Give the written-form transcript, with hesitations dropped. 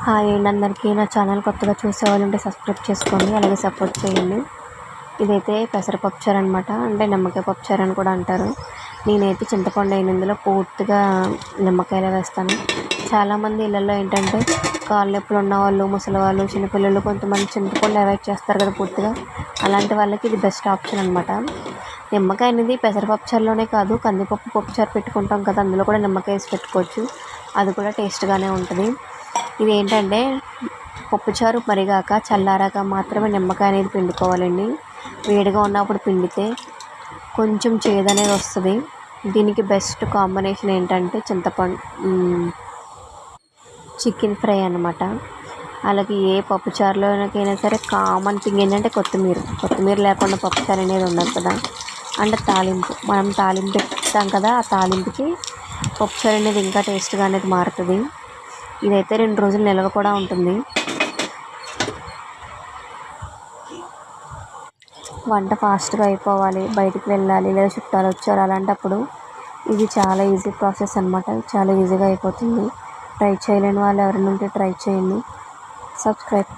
Hi అండి అందరికీ. నా ఛానల్ కొత్తగా చూసేవాళ్ళుంటే సబ్స్క్రైబ్ చేసుకోండి, అలాగే సపోర్ట్ చేయండి. ఇదైతే పెసరపప్పు చారు అనమాట, అంటే నిమ్మకాయ పప్పు చారు అని కూడా అంటారు. నేనైతే చింతపండు ఇందులో పూర్తిగా నిమ్మకాయలు వేస్తాను. చాలామంది ఇళ్ళల్లో ఏంటంటే కాళ్ళు నొప్పులు ఉన్నవాళ్ళు, ముసలివాళ్ళు, చిన్నపిల్లలు కొంతమంది చింతపండు అవాయిడ్ చేస్తారు కదా పూర్తిగా. అలాంటి వాళ్ళకి ఇది బెస్ట్ ఆప్షన్ అనమాట. నిమ్మకాయ అనేది పెసరపప్పు చారులోనే కాదు, కందిపప్పు పప్పు చారు పెట్టుకుంటాం కదా, అందులో కూడా నిమ్మకాయ వేసి పెట్టుకోవచ్చు. అది కూడా టేస్ట్గానే ఉంటుంది. ఇది ఏంటంటే పప్పుచారు మరిగాక చల్లారాక మాత్రమే నిమ్మకాయ అనేది పిండుకోవాలండి. వేడిగా ఉన్నప్పుడు పిండితే కొంచెం చేదు అనేది వస్తుంది. దీనికి బెస్ట్ కాంబినేషన్ ఏంటంటే చికెన్ ఫ్రై అన్నమాట. అలాగే ఏ పప్పుచారులోకైనా సరే కామన్ థింగ్ ఏంటంటే కొత్తిమీర లేకుండా పప్పుచారు అనేది ఉండదు కదా. అంటే మనం తాలింపు పెడతాం కదా, ఆ తాలింపుకి పప్పుచారు అనేది ఇంకా టేస్ట్గా అనేది మారుతుంది. ఇదైతే 2 రోజులు నిల్వ కూడా ఉంటుంది. వంట ఫాస్ట్గా అయిపోవాలి, బయటికి వెళ్ళాలి లేదా చుట్టాలు వచ్చారు అలాంటప్పుడు ఇది చాలా ఈజీ ప్రాసెస్ అనమాట. చాలా ఈజీగా అయిపోతుంది. ట్రై చేయలేని వాళ్ళు ఎవరైనా ఉంటే ట్రై చేయండి. సబ్స్క్రైబ్.